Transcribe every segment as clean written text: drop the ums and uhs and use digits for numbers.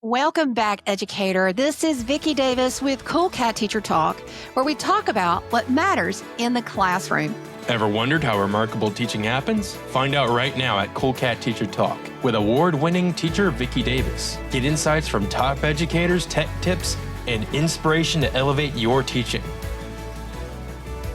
Welcome back, educator. This is Vicki Davis with Cool Cat Teacher Talk, where we talk about what matters in the classroom. Ever wondered how remarkable teaching happens? Find out right now at Cool Cat Teacher Talk with award-winning teacher Vicki Davis. Get insights from top educators, tech tips, and inspiration to elevate your teaching.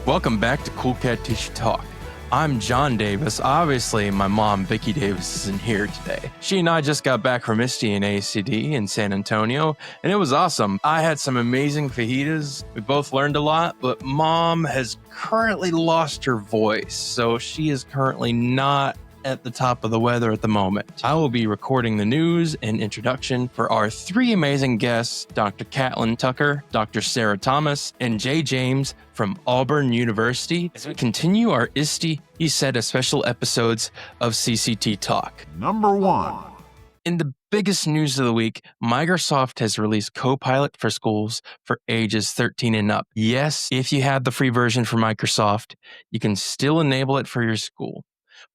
Welcome back to Cool Cat Teacher Talk. I'm John Davis. Obviously, my mom, Vicki Davis, isn't here today. She and I just got back from ISTE and ASCD in San Antonio, and it was awesome. I had some amazing fajitas. We both learned a lot, but mom has currently lost her voice, so she is currently not at the top of the weather at the moment. I will be recording the news and introduction for our three amazing guests, Dr. Catlin Tucker, Dr. Sarah Thomas, and Jay James from Auburn University, as we continue our ISTE ESETA special episodes of CCT Talk. Number 1. In the biggest news of the week, Microsoft has released Copilot for schools for ages 13 and up. Yes, if you have the free version for Microsoft, you can still enable it for your school.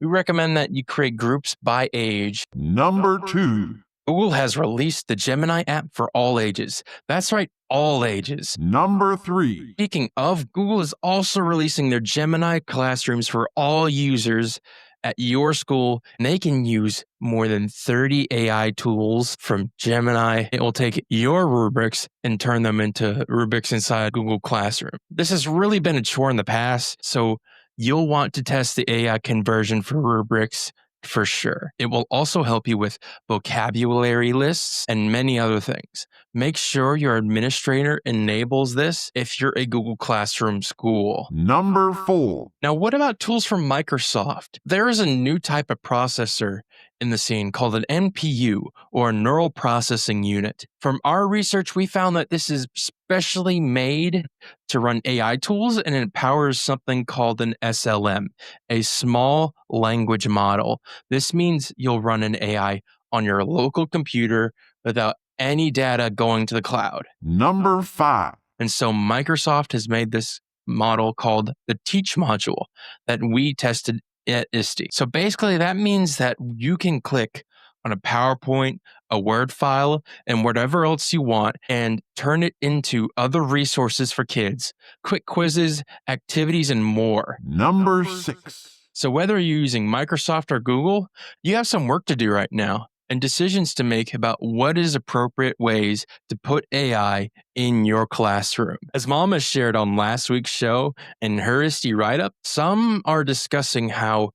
We recommend that you create groups by age. Number 2. Google has released the Gemini app for all ages. That's right, all ages. Number 3. Speaking of, Google is also releasing their Gemini classrooms for all users at your school, and they can use more than 30 AI tools from Gemini. It will take your rubrics and turn them into rubrics inside Google Classroom. This has really been a chore in the past, so you'll want to test the AI conversion for rubrics for sure. It will also help you with vocabulary lists and many other things. Make sure your administrator enables this if you're a Google Classroom school. Number 4. Now, what about tools from Microsoft? There is a new type of processor in the scene called an NPU, or a neural processing unit. From our research, we found that this is specially made to run AI tools, and it powers something called an SLM, a small language model. This means you'll run an AI on your local computer without any data going to the cloud. Number 5. And so Microsoft has made this model called the Teach module that we tested at ISTE. So basically that means that you can click on a PowerPoint, a Word file, and whatever else you want and turn it into other resources for kids, quick quizzes, activities, and more. Number 6. So whether you're using Microsoft or Google, you have some work to do right now and decisions to make about what is appropriate ways to put AI in your classroom. As Mama shared on last week's show in her ISTE write-up, some are discussing how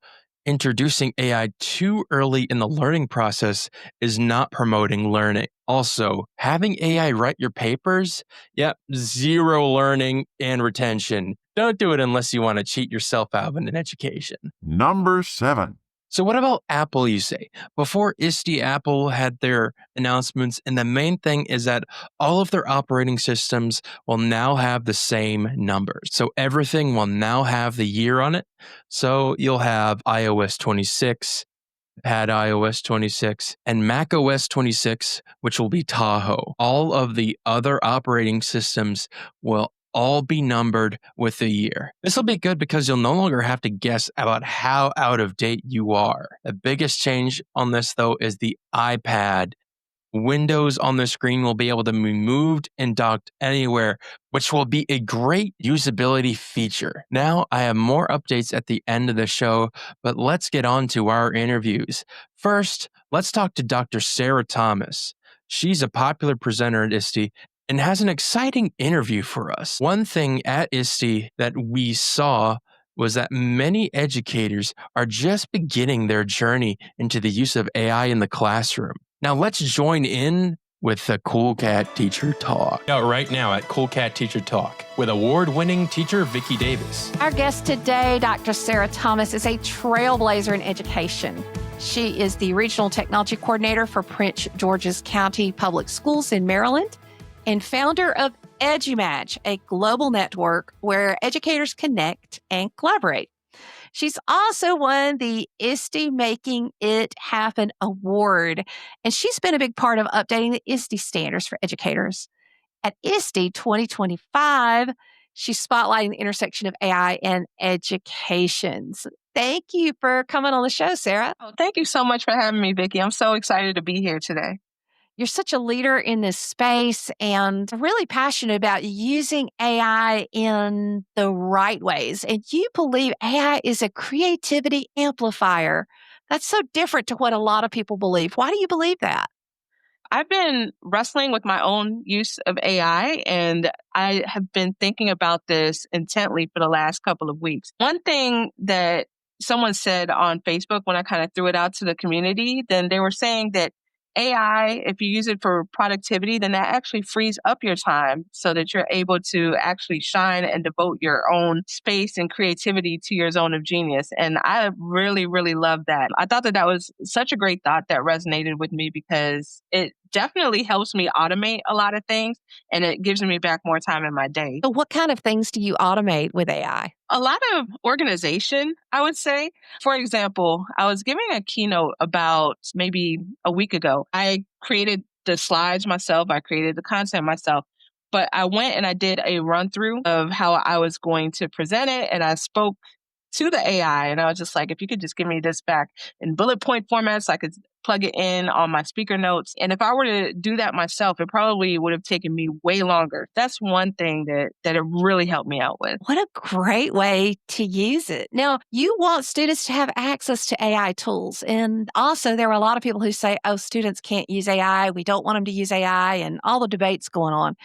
introducing AI too early in the learning process is not promoting learning. Also, having AI write your papers, zero learning and retention. Don't do it unless you want to cheat yourself out of an education. Number 7. So what about Apple, you say? Before ISTE, Apple had their announcements, and the main thing is that all of their operating systems will now have the same numbers. So everything will now have the year on it. So you'll have iOS 26, Pad iOS 26, and Mac OS 26, which will be Tahoe. All of the other operating systems will all be numbered with the year. This will be good because you'll no longer have to guess about how out of date you are. The biggest change on this, though, is the iPad. Windows on the screen will be able to be moved and docked anywhere, which will be a great usability feature. Now, I have more updates at the end of the show, but let's get on to our interviews. First, let's talk to Dr. Sarah Thomas. She's a popular presenter at ISTE and has an exciting interview for us. One thing at ISTE that we saw was that many educators are just beginning their journey into the use of AI in the classroom. Now let's join in with the Cool Cat Teacher Talk. Out right now at Cool Cat Teacher Talk with award-winning teacher Vicki Davis. Our guest today, Dr. Sarah Thomas, is a trailblazer in education. She is the Regional Technology Coordinator for Prince George's County Public Schools in Maryland and founder of EduMatch, a global network where educators connect and collaborate. She's also won the ISTE Making It Happen Award, and she's been a big part of updating the ISTE standards for educators. At ISTE 2025, she's spotlighting the intersection of AI and education. So thank you for coming on the show, Sarah. Oh, thank you so much for having me, Vicki. I'm so excited to be here today. You're such a leader in this space and really passionate about using AI in the right ways. And you believe AI is a creativity amplifier. That's so different to what a lot of people believe. Why do you believe that? I've been wrestling with my own use of AI, and I have been thinking about this intently for the last couple of weeks. One thing that someone said on Facebook when I kind of threw it out to the community, then they were saying that AI, if you use it for productivity, then that actually frees up your time so that you're able to actually shine and devote your own space and creativity to your zone of genius. And I really, really love that. I thought that that was such a great thought that resonated with me because it definitely helps me automate a lot of things and it gives me back more time in my day. So what kind of things do you automate with AI? A lot of organization, I would say. For example, I was giving a keynote about maybe a week ago. I created the slides myself, I created the content myself, but I went and I did a run through of how I was going to present it and I spoke to the AI. And I was just like, if you could just give me this back in bullet point format so I could plug it in on my speaker notes. And if I were to do that myself, it probably would have taken me way longer. That's one thing that it really helped me out with. What a great way to use it. Now, you want students to have access to AI tools. And also, there are a lot of people who say, oh, students can't use AI. We don't want them to use AI, and all the debates going on.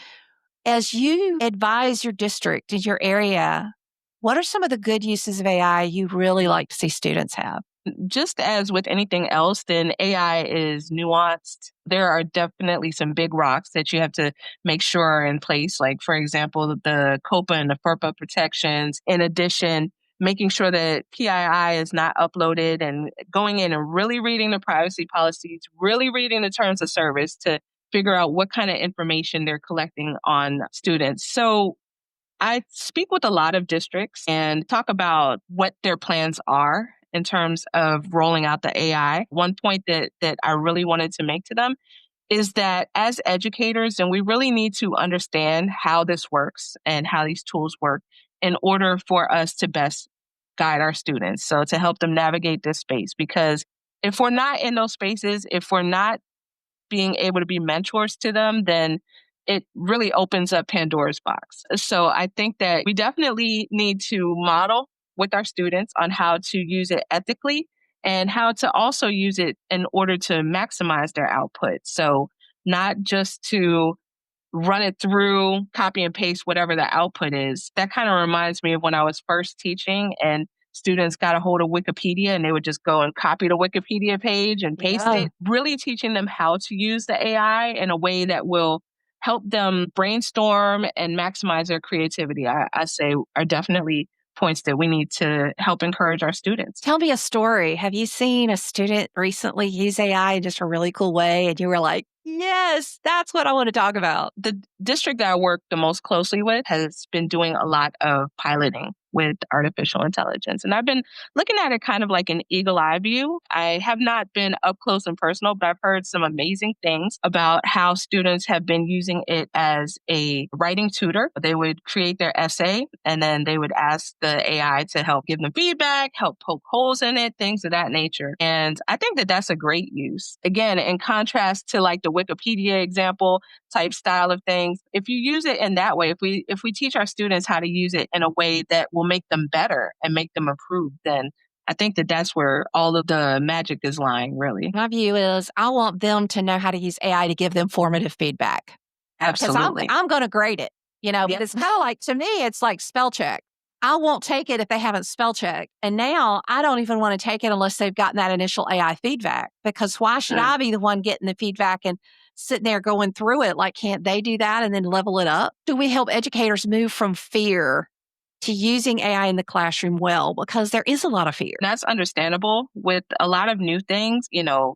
As you advise your district and your area, what are some of the good uses of AI you really like to see students have? Just as with anything else, then AI is nuanced. There are definitely some big rocks that you have to make sure are in place. Like, for example, the COPA and the FERPA protections. In addition, making sure that PII is not uploaded and going in and really reading the privacy policies, really reading the terms of service to figure out what kind of information they're collecting on students. So I speak with a lot of districts and talk about what their plans are in terms of rolling out the AI. One point that I really wanted to make to them is that as educators, and we really need to understand how this works and how these tools work in order for us to best guide our students. So to help them navigate this space, because if we're not in those spaces, if we're not being able to be mentors to them, then it really opens up Pandora's box. So I think that we definitely need to model with our students on how to use it ethically and how to also use it in order to maximize their output. So not just to run it through, copy and paste whatever the output is. That kind of reminds me of when I was first teaching and students got a hold of Wikipedia and they would just go and copy the Wikipedia page and paste it. Really teaching them how to use the AI in a way that will help them brainstorm and maximize their creativity, I say are definitely points that we need to help encourage our students. Tell me a story. Have you seen a student recently use AI in just a really cool way and you were like, yes, that's what I want to talk about? The district that I work the most closely with has been doing a lot of piloting with artificial intelligence. And I've been looking at it kind of like an eagle eye view. I have not been up close and personal, but I've heard some amazing things about how students have been using it as a writing tutor. They would create their essay and then they would ask the AI to help give them feedback, help poke holes in it, things of that nature. And I think that that's a great use. Again, in contrast to like the Wikipedia example type style of things, if you use it in that way, if we teach our students how to use it in a way that will make them better and make them improve, then I think that that's where all of the magic is lying, really. My view is I want them to know how to use AI to give them formative feedback. Absolutely. Because I'm going to grade it, but it's kind of like, to me, it's like spell check. I won't take it if they haven't spell checked. And now I don't even want to take it unless they've gotten that initial AI feedback, because why should I be the one getting the feedback and sitting there going through it? Like, can't they do that and then level it up? Do we help educators move from fear to using AI in the classroom well? Because there is a lot of fear. That's understandable. With a lot of new things,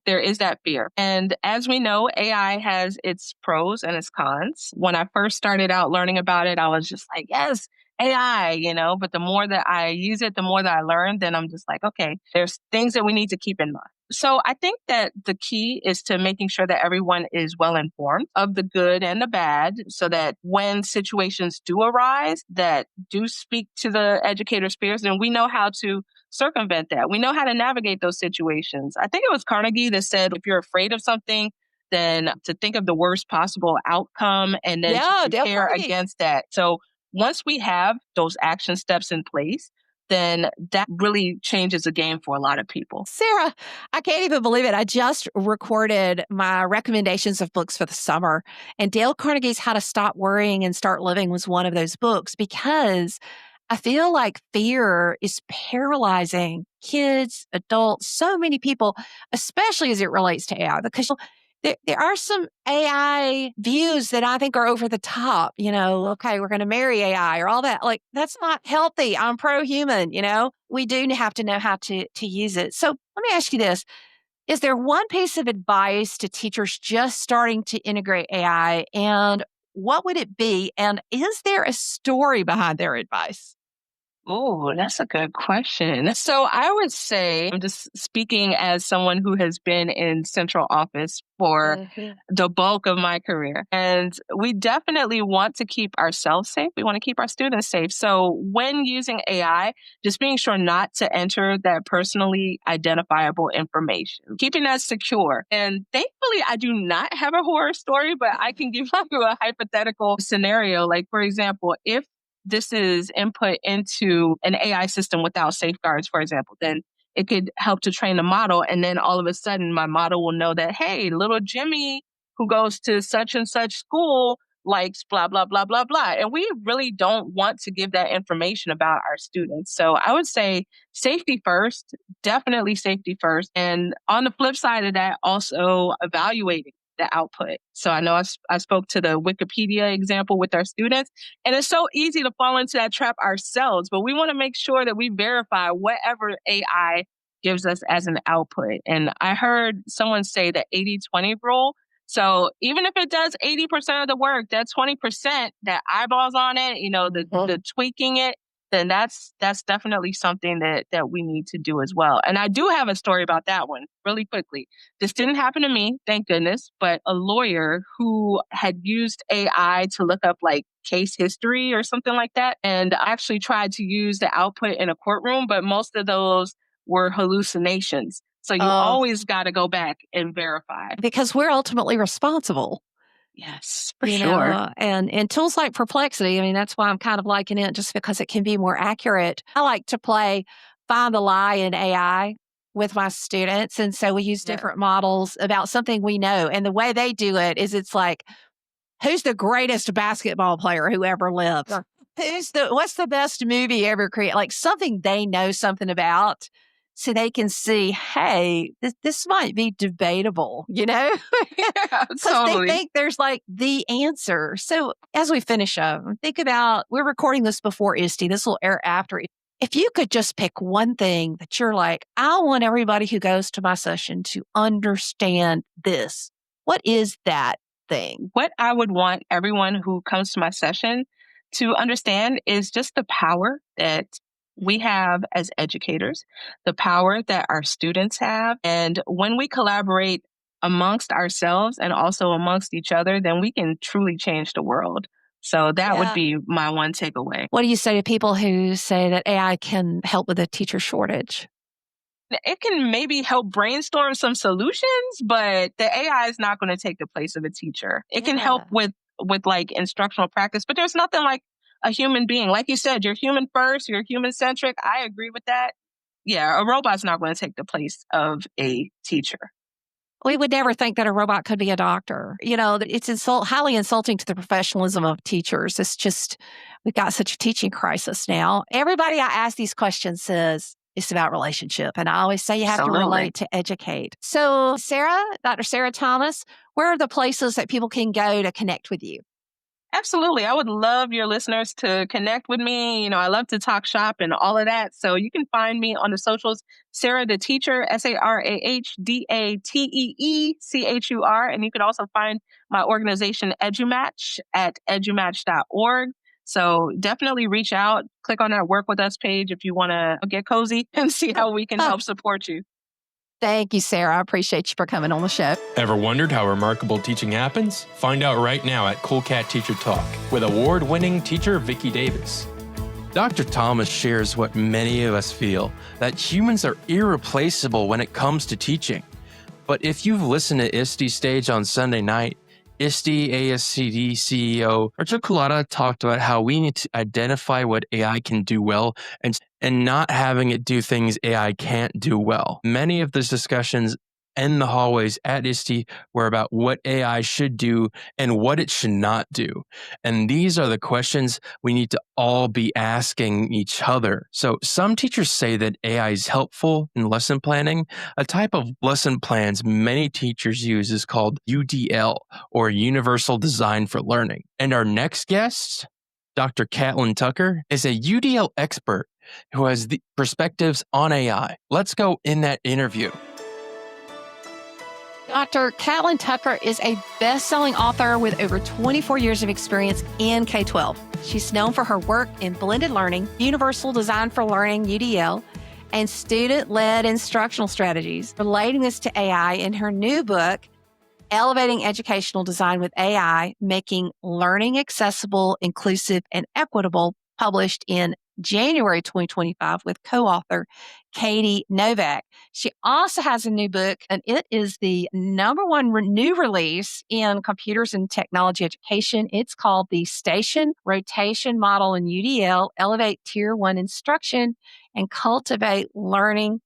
there is that fear. And as we know, AI has its pros and its cons. When I first started out learning about it, I was just like, yes, AI, but the more that I use it, the more that I learn, then I'm just like, okay, there's things that we need to keep in mind. So I think that the key is to making sure that everyone is well informed of the good and the bad, so that when situations do arise that do speak to the educator's fears, then we know how to circumvent that. We know how to navigate those situations. I think it was Carnegie that said, if you're afraid of something, than to think of the worst possible outcome and then Yeah, to prepare definitely. against that. So once we have those action steps in place, then that really changes the game for a lot of people. Sarah, I can't even believe it. I just recorded my recommendations of books for the summer, and Dale Carnegie's How to Stop Worrying and Start Living was one of those books because I feel like fear is paralyzing kids, adults, so many people, especially as it relates to AI, because there are some AI views that I think are over the top. Okay, we're going to marry AI or all that. Like, that's not healthy. I'm pro human, We do have to know how to use it. So let me ask you this. Is there one piece of advice to teachers just starting to integrate AI? And what would it be? And is there a story behind their advice? Oh, that's a good question. So I would say, I'm just speaking as someone who has been in central office for the bulk of my career. And we definitely want to keep ourselves safe. We want to keep our students safe. So when using AI, just being sure not to enter that personally identifiable information, keeping that secure. And thankfully, I do not have a horror story, but I can give you a hypothetical scenario. Like, for example, if this is input into an AI system without safeguards, for example, then it could help to train the model. And then all of a sudden, my model will know that, hey, little Jimmy who goes to such and such school likes blah, blah, blah, blah, blah. And we really don't want to give that information about our students. So I would say safety first, definitely safety first. And on the flip side of that, also evaluating the output. So I know I spoke to the Wikipedia example with our students, and it's so easy to fall into that trap ourselves, but we want to make sure that we verify whatever AI gives us as an output. And I heard someone say the 80-20 rule. So even if it does 80% of the work, that 20% that eyeballs on it, the tweaking it, then that's definitely something that we need to do as well. And I do have a story about that one really quickly. This didn't happen to me, thank goodness, but a lawyer who had used AI to look up like case history or something like that. And I actually tried to use the output in a courtroom, but most of those were hallucinations. So you always got to go back and verify. Because we're ultimately responsible. Yes, for sure. And tools like Perplexity, I mean, that's why I'm kind of liking it, just because it can be more accurate. I like to play Find the Lie in AI with my students. And so we use different models about something we know. And the way they do it is it's like, who's the greatest basketball player who ever lived? What's the best movie ever created? Like something they know something about. So they can see, hey, this might be debatable, Yeah, Because totally. they think there's like the answer. So as we finish up, think about, we're recording this before ISTE. This will air after it. If you could just pick one thing that you're like, I want everybody who goes to my session to understand this, what is that thing? What I would want everyone who comes to my session to understand is just the power that we have as educators, the power that our students have. And when we collaborate amongst ourselves and also amongst each other, then we can truly change the world. So that would be my one takeaway. What do you say to people who say that AI can help with a teacher shortage? It can maybe help brainstorm some solutions, but the AI is not going to take the place of a teacher. It can help with like instructional practice, but there's nothing like a human being. Like you said, you're human first, you're human centric. I agree with that. Yeah, a robot's not going to take the place of a teacher. We would never think that a robot could be a doctor. It's highly insulting to the professionalism of teachers. It's just, we've got such a teaching crisis now. Everybody I ask these questions says it's about relationship. And I always say you have to relate to educate. So Sarah, Dr. Sarah Thomas, where are the places that people can go to connect with you? Absolutely. I would love your listeners to connect with me. I love to talk shop and all of that. So you can find me on the socials, Sarah the Teacher, SarahDateechur. And you can also find my organization, EduMatch, at edumatch.org. So definitely reach out, click on that Work With Us page if you want to get cozy and see how we can help support you. Thank you, Sarah. I appreciate you for coming on the show. Ever wondered how remarkable teaching happens? Find out right now at Cool Cat Teacher Talk with award-winning teacher Vicki Davis. Dr. Thomas shares what many of us feel, that humans are irreplaceable when it comes to teaching. But if you've listened to ISTE Stage on Sunday night, ISTE ASCD CEO Arthur Kulata talked about how we need to identify what AI can do well and not having it do things AI can't do well. Many of those discussions in the hallways at ISTE were about what AI should do and what it should not do. And these are the questions we need to all be asking each other. So some teachers say that AI is helpful in lesson planning. A type of lesson plans many teachers use is called UDL, or Universal Design for Learning. And our next guest, Dr. Catlin Tucker, is a UDL expert who has the perspectives on AI. Let's go in that interview. Dr. Catlin Tucker is a best-selling author with over 24 years of experience in K-12. She's known for her work in blended learning, universal design for learning, UDL, and student-led instructional strategies. Relating this to AI in her new book, Elevating Educational Design with AI, Making Learning Accessible, Inclusive, and Equitable, published in January 2025 with co-author Katie Novak. She also has a new book, and it is the number one new release in computers and technology education. It's called The Station Rotation Model in UDL, Elevate Tier 1 Instruction, and Cultivate Learning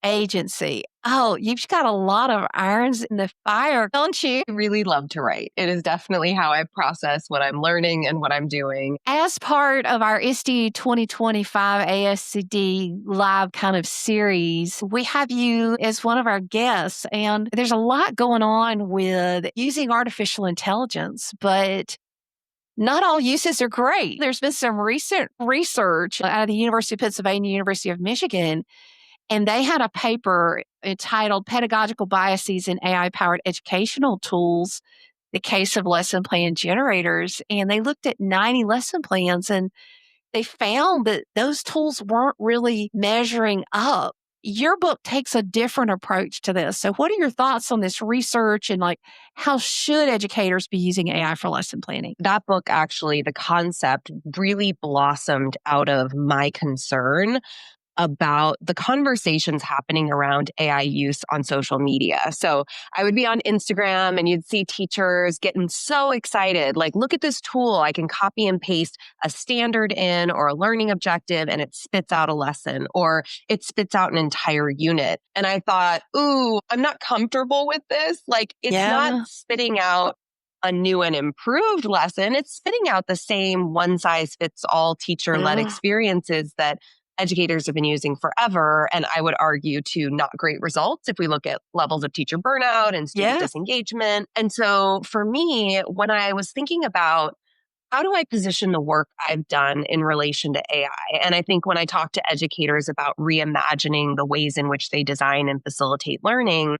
Agency. Oh, you've got a lot of irons in the fire, don't you? I really love to write. It is definitely how I process what I'm learning and what I'm doing. As part of our ISTE 2025 ASCD live kind of series, we have you as one of our guests, and there's a lot going on with using artificial intelligence, but not all uses are great. There's been some recent research out of the University of Pennsylvania, University of Michigan, and they had a paper entitled Pedagogical Biases in AI-Powered Educational Tools, the Case of Lesson Plan Generators. And they looked at 90 lesson plans, and they found that those tools weren't really measuring up. Your book takes a different approach to this. So what are your thoughts on this research, and how should educators be using AI for lesson planning? That book, actually, the concept really blossomed out of my concern about the conversations happening around AI use on social media. So I would be on Instagram and you'd see teachers getting so excited, like, look at this tool. I can copy and paste a standard in or a learning objective and it spits out a lesson, or it spits out an entire unit. And I thought, ooh, I'm not comfortable with this. Like, it's not spitting out a new and improved lesson. It's spitting out the same one size fits all teacher-led experiences that educators have been using forever, and I would argue to not great results if we look at levels of teacher burnout and student disengagement. And so for me, when I was thinking about how do I position the work I've done in relation to AI, and I think when I talk to educators about reimagining the ways in which they design and facilitate learning,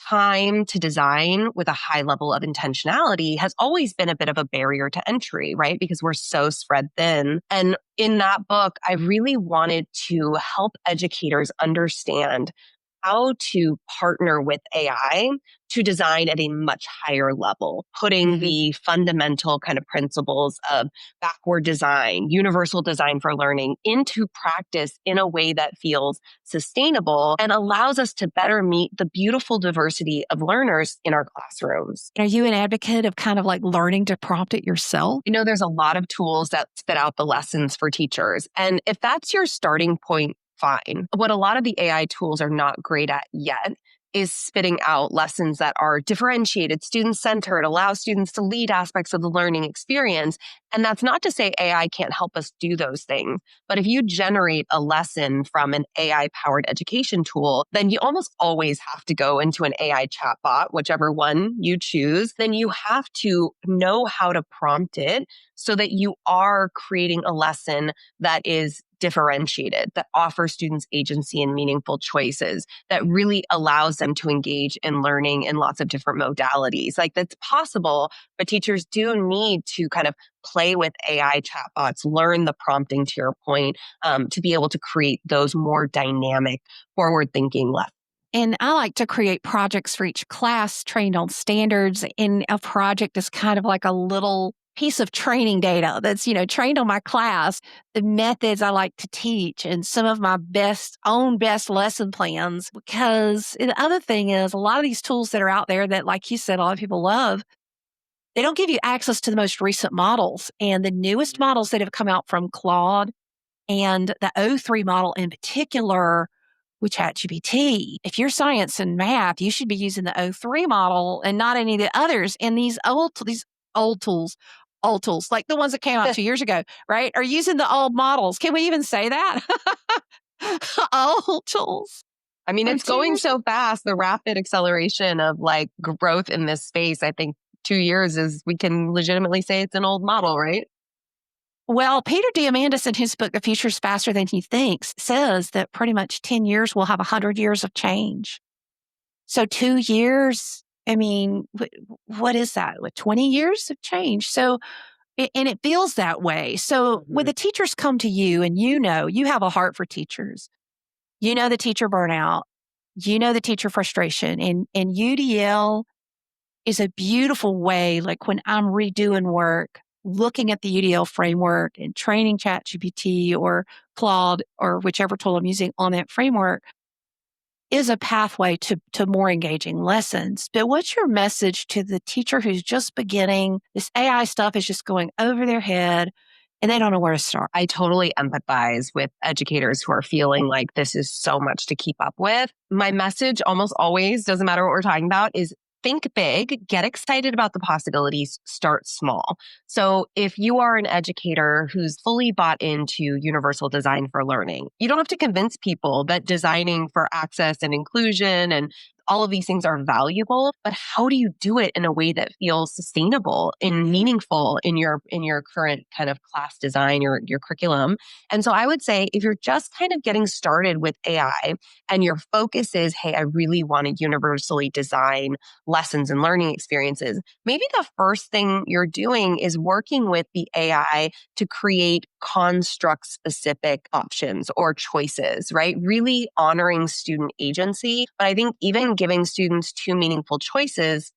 time to design with a high level of intentionality has always been a bit of a barrier to entry, right? Because we're so spread thin. And in that book, I really wanted to help educators understand how to partner with AI to design at a much higher level, putting the fundamental kind of principles of backward design, universal design for learning into practice in a way that feels sustainable and allows us to better meet the beautiful diversity of learners in our classrooms. Are you an advocate of kind of learning to prompt it yourself? You know, there's a lot of tools that spit out the lessons for teachers. And if that's your starting point, fine. What a lot of the AI tools are not great at yet is spitting out lessons that are differentiated, student-centered, allow students to lead aspects of the learning experience. And that's not to say AI can't help us do those things. But if you generate a lesson from an AI-powered education tool, then you almost always have to go into an AI chatbot, whichever one you choose. Then you have to know how to prompt it so that you are creating a lesson that is differentiated, that offers students agency and meaningful choices, that really allows them to engage in learning in lots of different modalities. That's possible, but teachers do need to kind of play with AI chatbots, learn the prompting, to your point, to be able to create those more dynamic, forward-thinking lessons. And I like to create projects for each class trained on standards. And a project is kind of like a little piece of training data that's, trained on my class, the methods I like to teach, and some of my best lesson plans. Because the other thing is, a lot of these tools that are out there that, like you said, a lot of people love, they don't give you access to the most recent models. And the newest models that have come out from Claude and the O3 model in particular with ChatGPT, if you're science and math, you should be using the O3 model and not any of the others. And these old tools, like the ones that came out 2 years ago, right, are using the old models. Can we even say that? Old tools. I mean, it's going so fast, the rapid acceleration of like growth in this space. I think 2 years is, we can legitimately say it's an old model, right? Well, Peter Diamandis in his book, The Future's Faster Than He Thinks, says that pretty much 10 years will have 100 years of change. So 2 years, I mean, what is that? 20 years of change? So, and it feels that way. So when the teachers come to you and you have a heart for teachers, the teacher burnout, the teacher frustration, and UDL is a beautiful way, like when I'm redoing work, looking at the UDL framework and training ChatGPT or Claude or whichever tool I'm using on that framework is a pathway to more engaging lessons. But what's your message to the teacher who's just beginning? This AI stuff is just going over their head and they don't know where to start. I totally empathize with educators who are feeling like this is so much to keep up with. My message almost always, doesn't matter what we're talking about, is think big, get excited about the possibilities, start small. So if you are an educator who's fully bought into universal design for learning, you don't have to convince people that designing for access and inclusion and all of these things are valuable, but how do you do it in a way that feels sustainable and meaningful in your current kind of class design or your curriculum? And so I would say if you're just kind of getting started with AI and your focus is, hey, I really want to universally design lessons and learning experiences, maybe the first thing you're doing is working with the AI to create construct-specific options or choices, right? Really honoring student agency. But I think even giving students two meaningful choices,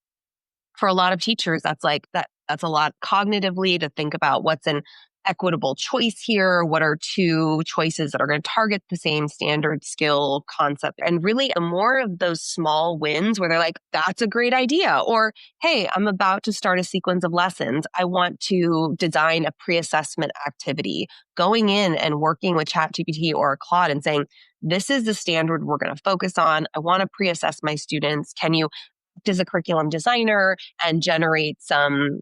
for a lot of teachers, that's a lot cognitively to think about what's an equitable choice here. What are two choices that are going to target the same standard skill concept? And really, more of those small wins where they're like, that's a great idea. Or, hey, I'm about to start a sequence of lessons. I want to design a pre-assessment activity. Going in and working with ChatGPT or Claude and saying, this is the standard we're going to focus on. I want to pre-assess my students. Can you as a curriculum designer and generate some,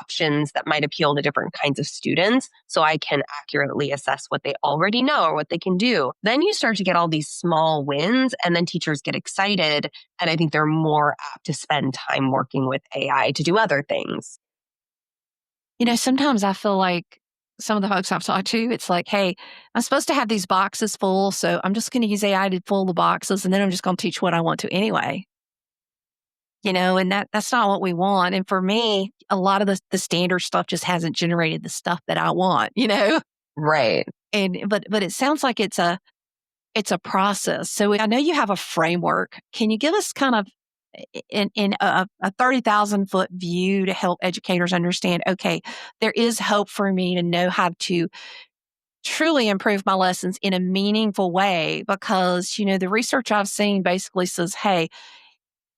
options that might appeal to different kinds of students so I can accurately assess what they already know or what they can do. Then you start to get all these small wins and then teachers get excited. And I think they're more apt to spend time working with AI to do other things. Sometimes I feel like some of the folks I've talked to, it's like, hey, I'm supposed to have these boxes full, so I'm just going to use AI to fill the boxes and then I'm just going to teach what I want to anyway. And that's not what we want. And for me, a lot of the standard stuff just hasn't generated the stuff that I want, Right. But it sounds like it's a process. So I know you have a framework. Can you give us kind of in a 30,000 foot view to help educators understand, okay, there is hope for me to know how to truly improve my lessons in a meaningful way? Because, the research I've seen basically says, hey,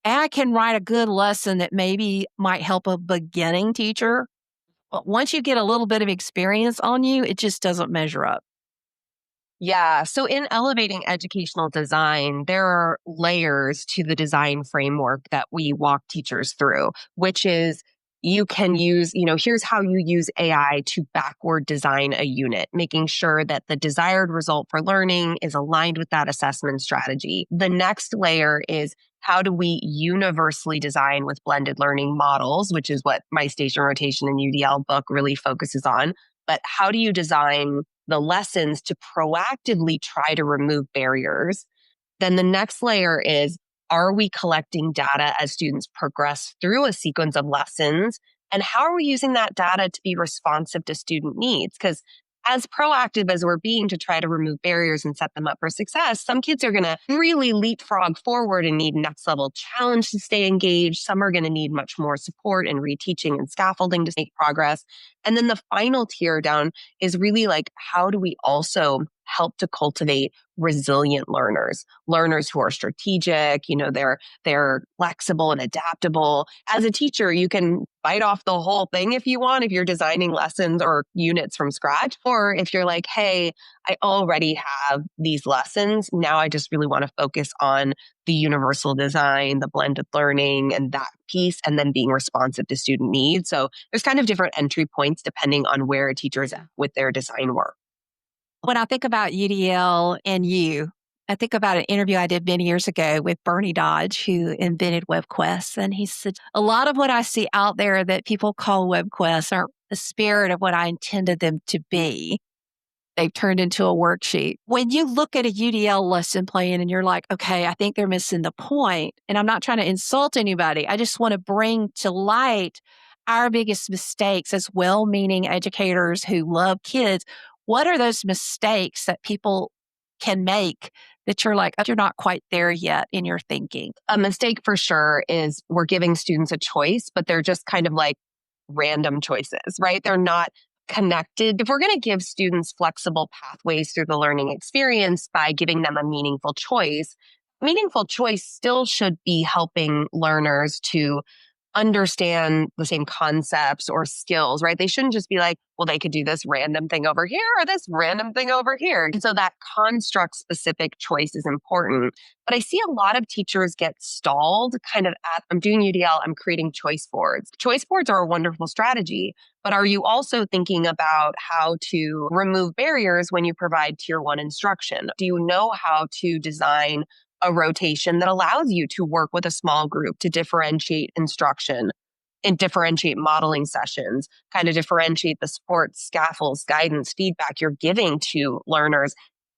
I can write a good lesson that maybe might help a beginning teacher. But once you get a little bit of experience on you, it just doesn't measure up. Yeah. So in elevating educational design, there are layers to the design framework that we walk teachers through, which is you can use, here's how you use AI to backward design a unit, making sure that the desired result for learning is aligned with that assessment strategy. The next layer is how do we universally design with blended learning models, which is what my station rotation and UDL book really focuses on. But how do you design the lessons to proactively try to remove barriers? Then the next layer is, are we collecting data as students progress through a sequence of lessons? And how are we using that data to be responsive to student needs? Because as proactive as we're being to try to remove barriers and set them up for success, some kids are going to really leapfrog forward and need next level challenge to stay engaged. Some are going to need much more support and reteaching and scaffolding to make progress. And then the final tier down is really like, how do we also help to cultivate resilient learners who are strategic, they're flexible and adaptable. As a teacher, you can bite off the whole thing if you want, if you're designing lessons or units from scratch, or if you're like, hey, I already have these lessons. Now I just really want to focus on the universal design, the blended learning and that piece, and then being responsive to student needs. So there's kind of different entry points depending on where a teacher is at with their design work. When I think about UDL and I think about an interview I did many years ago with Bernie Dodge, who invented WebQuest. And he said, a lot of what I see out there that people call WebQuest aren't the spirit of what I intended them to be. They've turned into a worksheet. When you look at a UDL lesson plan and you're like, okay, I think they're missing the point, and I'm not trying to insult anybody. I just want to bring to light our biggest mistakes as well-meaning educators who love kids. What are those mistakes that people can make that you're like, oh, you're not quite there yet in your thinking? A mistake for sure is we're giving students a choice, but they're just kind of like random choices, right? They're not connected. If we're going to give students flexible pathways through the learning experience by giving them a meaningful choice still should be helping learners to understand the same concepts or skills, right? They shouldn't just be like, well, they could do this random thing over here or this random thing over here. And so that construct specific choice is important. But I see a lot of teachers get stalled kind of at, I'm doing UDL, I'm creating choice boards. Choice boards are a wonderful strategy, but are you also thinking about how to remove barriers when you provide tier 1 instruction? Do you know how to design a rotation that allows you to work with a small group to differentiate instruction and differentiate modeling sessions, kind of differentiate the support, scaffolds, guidance, feedback you're giving to learners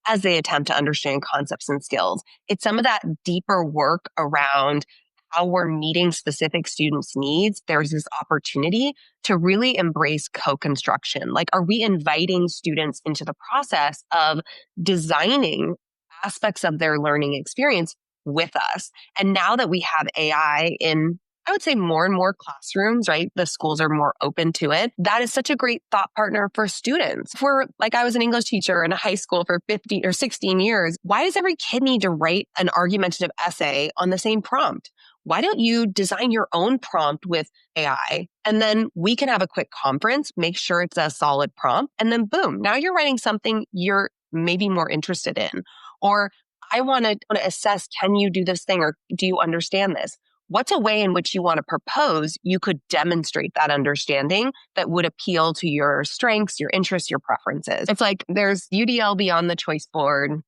as they attempt to understand concepts and skills? It's some of that deeper work around how we're meeting specific students' needs. There's this opportunity to really embrace co-construction. Like, are we inviting students into the process of designing aspects of their learning experience with us? And now that we have AI in, I would say, more and more classrooms, right? The schools are more open to it. That is such a great thought partner for students. If we're like, I was an English teacher in a high school for 15 or 16 years. Why does every kid need to write an argumentative essay on the same prompt? Why don't you design your own prompt with AI? And then we can have a quick conference, make sure it's a solid prompt. And then boom, now you're writing something you're maybe more interested in. Or I want to assess, can you do this thing or do you understand this? What's a way in which you want to propose you could demonstrate that understanding that would appeal to your strengths, your interests, your preferences? It's like there's UDL beyond the choice board.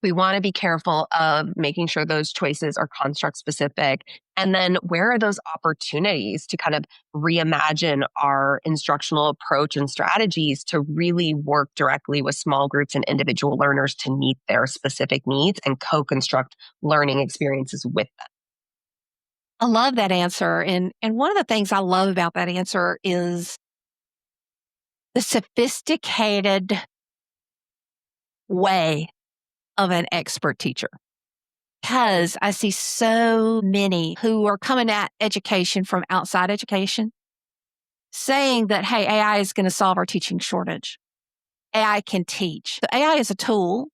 We want to be careful of making sure those choices are construct specific. And then where are those opportunities to kind of reimagine our instructional approach and strategies to really work directly with small groups and individual learners to meet their specific needs and co-construct learning experiences with them? I love that answer. And one of the things I love about that answer is the sophisticated way of an expert teacher. Because I see so many who are coming at education from outside education saying that, hey, AI is going to solve our teaching shortage. AI can teach. The AI is a tool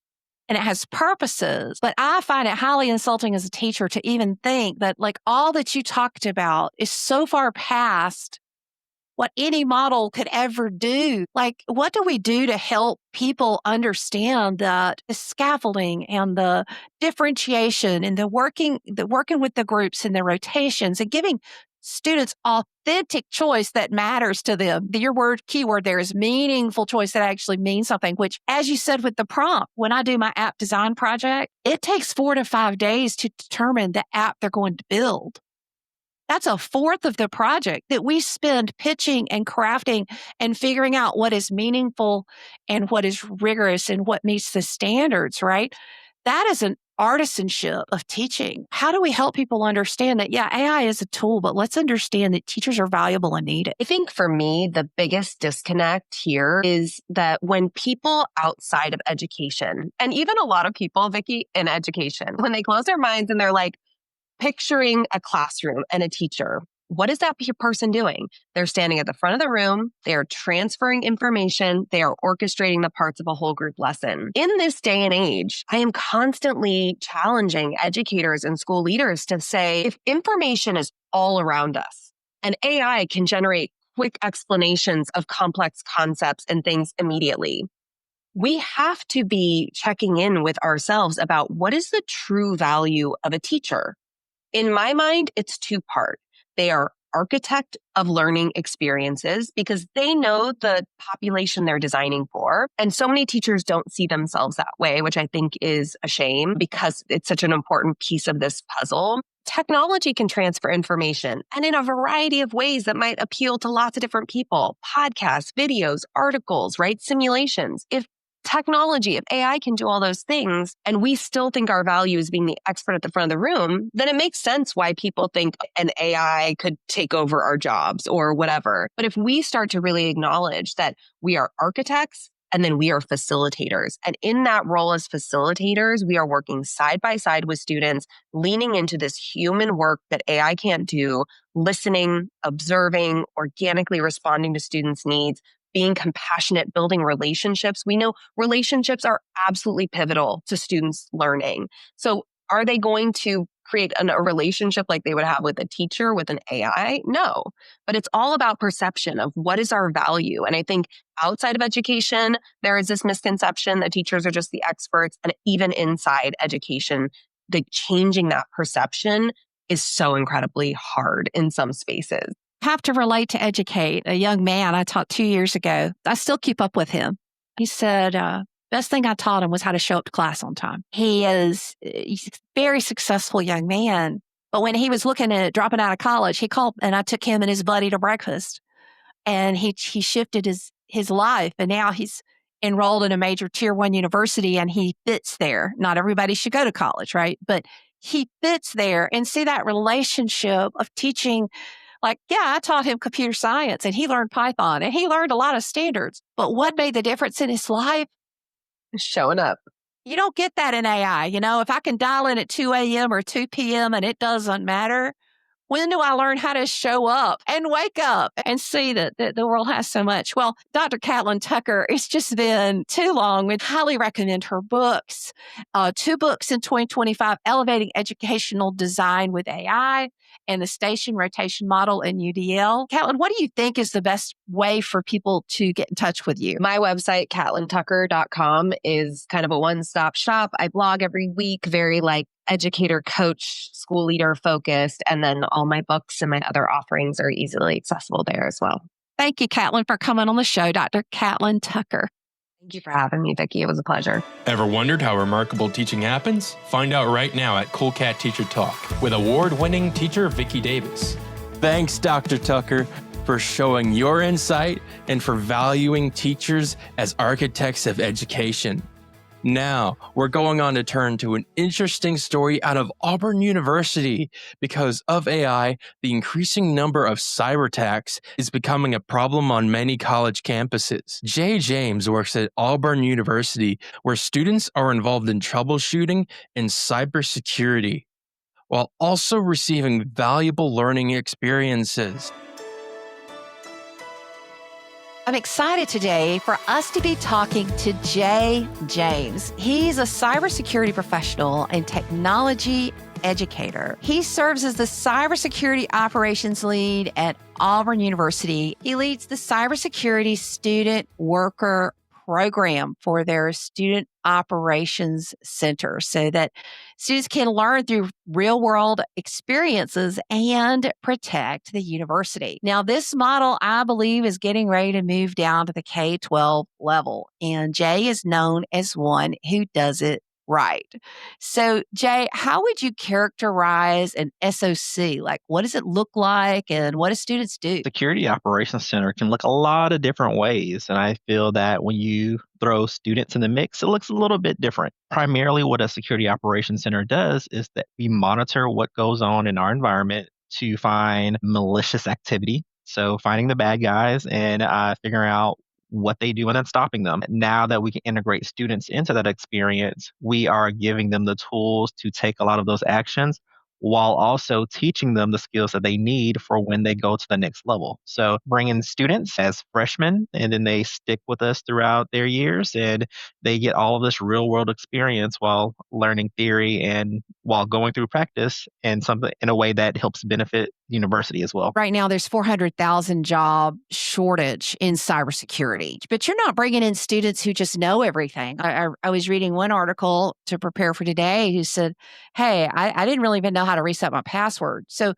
and it has purposes, but I find it highly insulting as a teacher to even think that like all that you talked about is so far past what any model could ever do. Like, what do we do to help people understand that the scaffolding and the differentiation and the working with the groups and the rotations and giving students authentic choice that matters to them? Your keyword there is meaningful choice that actually means something, which, as you said with the prompt, when I do my app design project, it takes 4 to 5 days to determine the app they're going to build. That's a fourth of the project that we spend pitching and crafting and figuring out what is meaningful and what is rigorous and what meets the standards, right? That is an artisanship of teaching. How do we help people understand that, yeah, AI is a tool, but let's understand that teachers are valuable and needed? I think for me, the biggest disconnect here is that when people outside of education, and even a lot of people, Vicki, in education, when they close their minds and they're like picturing a classroom and a teacher, what is that person doing? They're standing at the front of the room. They are transferring information. They are orchestrating the parts of a whole group lesson. In this day and age, I am constantly challenging educators and school leaders to say, if information is all around us and AI can generate quick explanations of complex concepts and things immediately, we have to be checking in with ourselves about what is the true value of a teacher. In my mind, it's two-part. They are architect of learning experiences because they know the population they're designing for. And so many teachers don't see themselves that way, which I think is a shame because it's such an important piece of this puzzle. Technology can transfer information and in a variety of ways that might appeal to lots of different people. Podcasts, videos, articles, right? Simulations. If AI can do all those things, and we still think our value is being the expert at the front of the room, then it makes sense why people think an AI could take over our jobs or whatever. But if we start to really acknowledge that we are architects and then we are facilitators, and in that role as facilitators, we are working side by side with students, leaning into this human work that AI can't do, listening, observing, organically responding to students' needs, being compassionate, building relationships. We know relationships are absolutely pivotal to students' learning. So are they going to create a relationship like they would have with a teacher with an AI? No, but it's all about perception of what is our value. And I think outside of education, there is this misconception that teachers are just the experts. And even inside education, changing that perception is so incredibly hard in some spaces. Have to relate to educate. A young man I taught 2 years ago, I still keep up with him. He said, best thing I taught him was how to show up to class on time. He's a very successful young man. But when he was looking at dropping out of college, he called and I took him and his buddy to breakfast. And he shifted his life. And now he's enrolled in a major tier 1 university and he fits there. Not everybody should go to college, right? But he fits there and see that relationship of teaching. Like, yeah, I taught him computer science and he learned Python and he learned a lot of standards. But what made the difference in his life? Showing up. You don't get that in AI. If I can dial in at 2 a.m. or 2 p.m. and it doesn't matter, when do I learn how to show up and wake up and see that the world has so much? Well, Dr. Catlin Tucker, it's just been too long. We'd highly recommend her books. 2 books in 2025, Elevating Educational Design with AI and the Station Rotation Model in UDL. Catlin, what do you think is the best way for people to get in touch with you? My website, catlintucker.com, is kind of a one-stop shop. I blog every week, very educator, coach, school leader focused. And then all my books and my other offerings are easily accessible there as well. Thank you, Catlin, for coming on the show, Dr. Catlin Tucker. Thank you for having me, Vicki. It was a pleasure. Ever wondered how remarkable teaching happens? Find out right now at Cool Cat Teacher Talk with award-winning teacher Vicki Davis. Thanks, Dr. Tucker, for showing your insight and for valuing teachers as architects of education. Now, we're going on to turn to an interesting story out of Auburn University. Because of AI, the increasing number of cyber attacks is becoming a problem on many college campuses. Jay James works at Auburn University, where students are involved in troubleshooting and cybersecurity, while also receiving valuable learning experiences. I'm excited today for us to be talking to Jay James. He's a cybersecurity professional and technology educator. He serves as the cybersecurity operations lead at Auburn University. He leads the cybersecurity student worker program for their student operations center so that students can learn through real world experiences and protect the university. Now, this model, I believe, is getting ready to move down to the K-12 level, and Jay is known as one who does it Right. So, Jay, how would you characterize an SOC? Like, what does it look like and what do students do? Security Operations Center can look a lot of different ways. And I feel that when you throw students in the mix, it looks a little bit different. Primarily, what a Security Operations Center does is that we monitor what goes on in our environment to find malicious activity. So, finding the bad guys and figuring out what they do and then stopping them. Now that we can integrate students into that experience, we are giving them the tools to take a lot of those actions while also teaching them the skills that they need for when they go to the next level. So bring in students as freshmen, and then they stick with us throughout their years, and they get all of this real world experience while learning theory and while going through practice and something in a way that helps benefit the university as well. Right now, there's 400,000 job shortage in cybersecurity, but you're not bringing in students who just know everything. I was reading one article to prepare for today who said, hey, I didn't really even know how to reset my password. So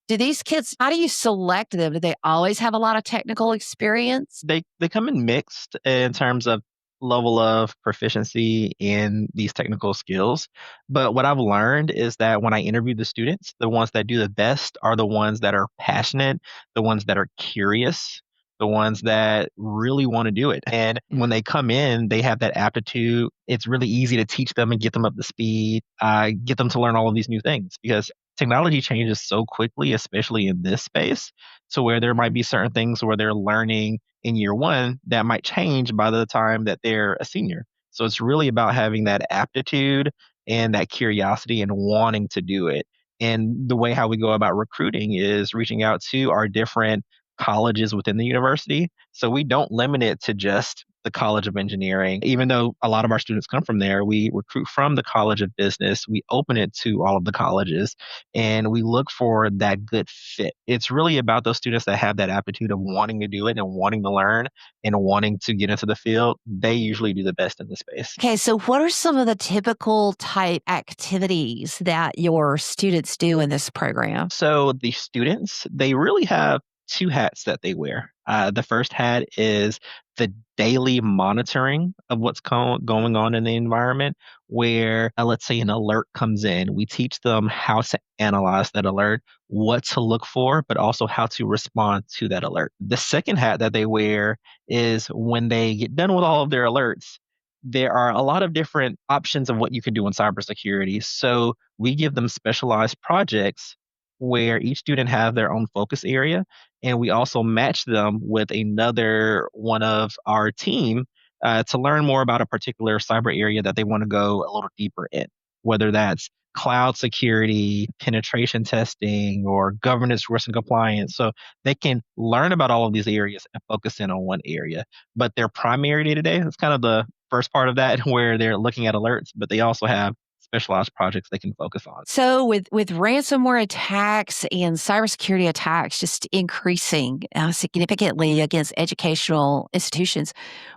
do these kids, how do you select them? Do they always have a lot of technical experience? They come in mixed in terms of level of proficiency in these technical skills. But what I've learned is that when I interview the students, the ones that do the best are the ones that are passionate, the ones that are curious, the ones that really want to do it. And when they come in, they have that aptitude. It's really easy to teach them and get them up to speed, get them to learn all of these new things because technology changes so quickly, especially in this space, to where there might be certain things where they're learning in year one that might change by the time that they're a senior. So it's really about having that aptitude and that curiosity and wanting to do it. And the way how we go about recruiting is reaching out to our different colleges within the university. So we don't limit it to just the College of Engineering. Even though a lot of our students come from there, we recruit from the College of Business. We open it to all of the colleges and we look for that good fit. It's really about those students that have that aptitude of wanting to do it and wanting to learn and wanting to get into the field. They usually do the best in the space. Okay, so what are some of the typical type activities that your students do in this program? So the students, they really have two hats that they wear. The first hat is the daily monitoring of what's going on in the environment, where let's say an alert comes in. We teach them how to analyze that alert, what to look for, but also how to respond to that alert. The second hat that they wear is when they get done with all of their alerts, there are a lot of different options of what you can do in cybersecurity. So we give them specialized projects where each student have their own focus area. And we also match them with another one of our team to learn more about a particular cyber area that they want to go a little deeper in, whether that's cloud security, penetration testing, or governance, risk and compliance. So they can learn about all of these areas and focus in on one area. But their primary day to day is kind of the first part of that where they're looking at alerts, but they also have specialized projects they can focus on. So with ransomware attacks and cybersecurity attacks just increasing significantly against educational institutions,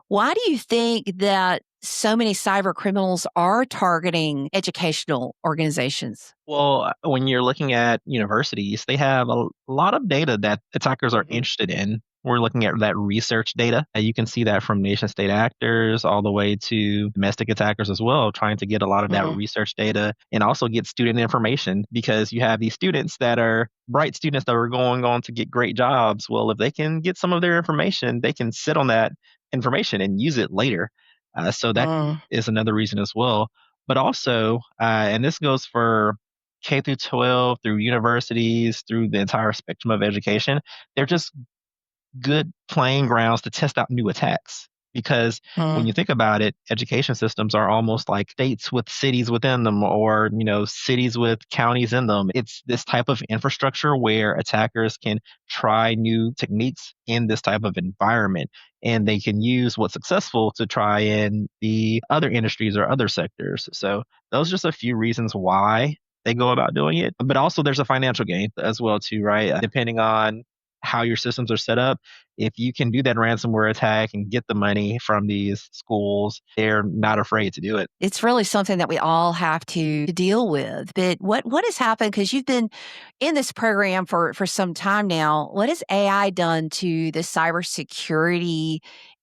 why do you think that so many cyber criminals are targeting educational organizations? Well, when you're looking at universities, they have a lot of data that attackers are interested in. We're looking at that research data. You can see that from nation state actors all the way to domestic attackers as well, trying to get a lot of that research data and also get student information because you have these students that are bright students that are going on to get great jobs. Well, if they can get some of their information, they can sit on that information and use it later. So that is another reason as well. But also, and this goes for K through 12, through universities, through the entire spectrum of education, they're just good playing grounds to test out new attacks. Because when you think about it, education systems are almost like states with cities within them or, cities with counties in them. It's this type of infrastructure where attackers can try new techniques in this type of environment. And they can use what's successful to try in the other industries or other sectors. So those are just a few reasons why they go about doing it. But also there's a financial gain as well too, right? Depending on how your systems are set up, if you can do that ransomware attack and get the money from these schools, they're not afraid to do it. It's really something that we all have to deal with. But what has happened, because you've been in this program for some time now, what has AI done to the cybersecurity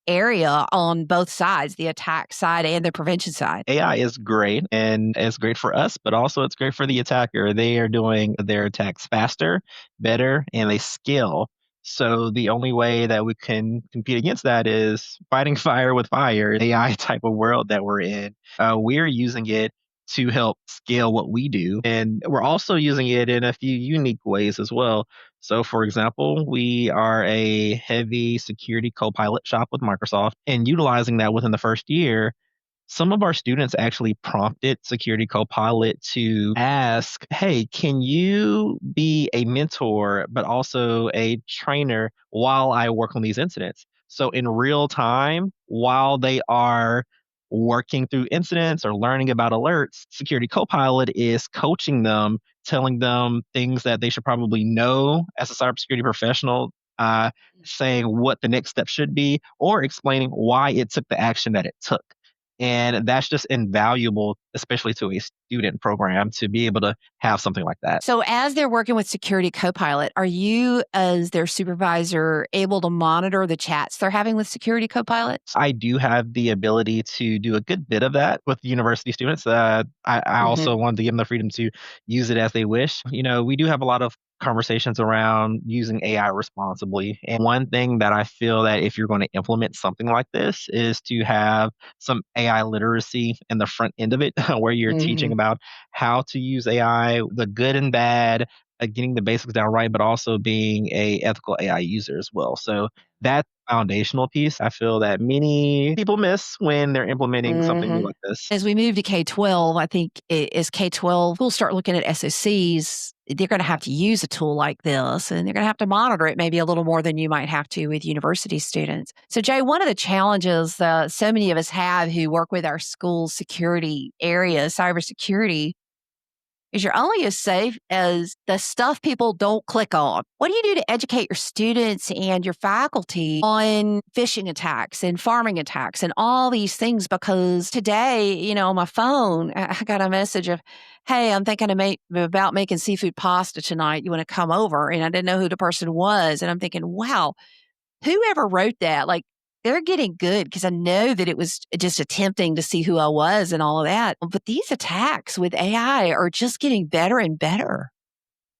area on both sides, the attack side and the prevention side. AI is great and it's great for us, but also it's great for the attacker. They are doing their attacks faster, better, and they scale. So the only way that we can compete against that is fighting fire with fire, AI type of world that we're in. We're using it to help scale what we do. And we're also using it in a few unique ways as well. So, for example, we are a heavy security Copilot shop with Microsoft, and utilizing that within the first year, some of our students actually prompted Security Copilot to ask, hey, can you be a mentor, but also a trainer while I work on these incidents? So, in real time, while they are working through incidents or learning about alerts, Security Copilot is coaching them, telling them things that they should probably know as a cybersecurity professional, saying what the next step should be, or explaining why it took the action that it took. And that's just invaluable, especially to a student program, to be able to have something like that. So, as they're working with Security Copilot, are you, as their supervisor, able to monitor the chats they're having with Security Copilot? I do have the ability to do a good bit of that with university students. I also wanted to give them the freedom to use it as they wish. We do have a lot of conversations around using AI responsibly. And one thing that I feel that if you're going to implement something like this is to have some AI literacy in the front end of it, where you're teaching about how to use AI, the good and bad, getting the basics down right, but also being a ethical AI user as well. So that foundational piece, I feel that many people miss when they're implementing something new like this. As we move to K-12, I think as K-12 will start looking at SOCs, they're going to have to use a tool like this, and they're going to have to monitor it maybe a little more than you might have to with university students. So, Jay, one of the challenges so many of us have who work with our school security area, cybersecurity, is you're only as safe as the stuff people don't click on. What do you do to educate your students and your faculty on phishing attacks and farming attacks and all these things? Because today, on my phone, I got a message of, hey, I'm thinking about making seafood pasta tonight. You want to come over? And I didn't know who the person was. And I'm thinking, wow, whoever wrote that, like, they're getting good, because I know that it was just attempting to see who I was and all of that. But these attacks with AI are just getting better and better.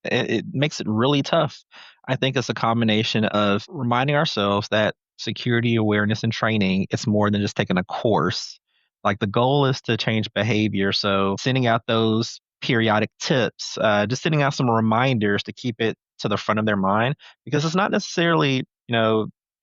It makes it really tough. I think it's a combination of reminding ourselves that security awareness and training, it's more than just taking a course. Like, the goal is to change behavior. So sending out those periodic tips, just sending out some reminders to keep it to the front of their mind, because it's not necessarily,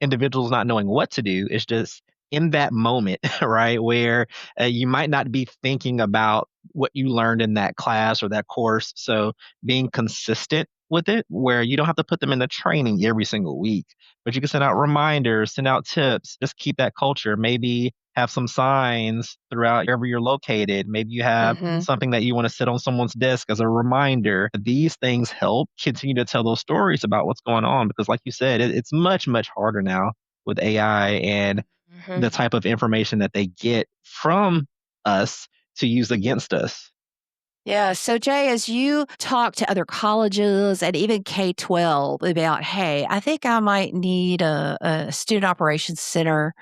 individuals not knowing what to do. It's just in that moment, right, where you might not be thinking about what you learned in that class or that course. So being consistent with it, where you don't have to put them in the training every single week, but you can send out reminders, send out tips, just keep that culture. Maybe have some signs throughout wherever you're located. Maybe you have something that you want to sit on someone's desk as a reminder. These things help continue to tell those stories about what's going on, because like you said, it's much, much harder now with AI and the type of information that they get from us to use against us. Yeah. So, Jay, as you talk to other colleges and even K-12 about, hey, I think I might need a student operations center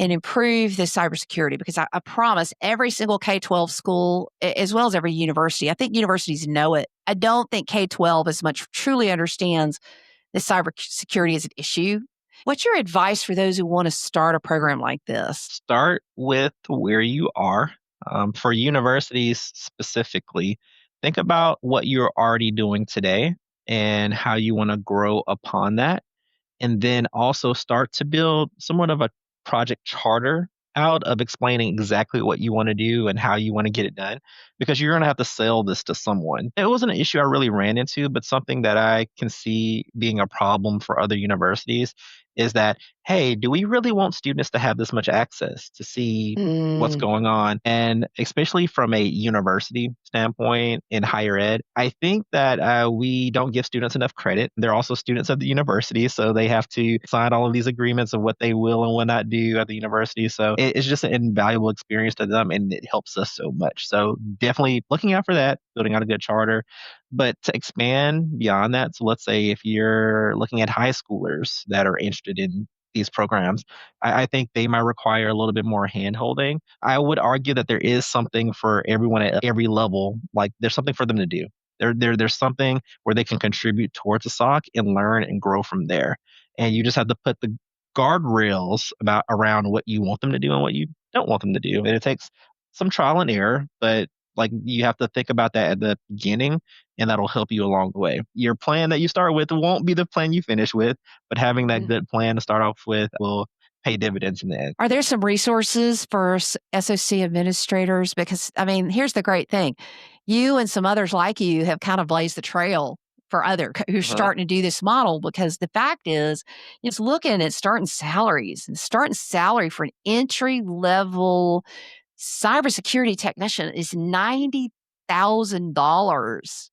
and improve the cybersecurity, because I promise every single K-12 school, as well as every university, I think universities know it. I don't think K-12 as much truly understands that cybersecurity is an issue. What's your advice for those who want to start a program like this? Start with where you are. For universities specifically, think about what you're already doing today and how you want to grow upon that. And then also start to build somewhat of a project charter out of explaining exactly what you want to do and how you want to get it done, because you're going to have to sell this to someone. It wasn't an issue I really ran into, but something that I can see being a problem for other universities is that, hey, do we really want students to have this much access to see what's going on? And especially from a university standpoint in higher ed, I think that we don't give students enough credit. They're also students of the university, so they have to sign all of these agreements of what they will and will not do at the university. So it's just an invaluable experience to them, and it helps us so much. So definitely looking out for that, building out a good charter. But to expand beyond that, so let's say if you're looking at high schoolers that are interested in these programs. I think they might require a little bit more hand holding. I would argue that there is something for everyone at every level. Like there's something for them to do. There's something where they can contribute towards a SOC and learn and grow from there. And you just have to put the guardrails about around what you want them to do and what you don't want them to do. And it takes some trial and error, but like you have to think about that at the beginning, and that'll help you along the way. Your plan that you start with won't be the plan you finish with, but having that good plan to start off with will pay dividends in the end. Are there some resources for SOC administrators? Because, I mean, here's the great thing. You and some others like you have kind of blazed the trail for other who's starting to do this model, because the fact is, it's looking at starting salaries, and starting salary for an entry level cybersecurity technician is $90,000.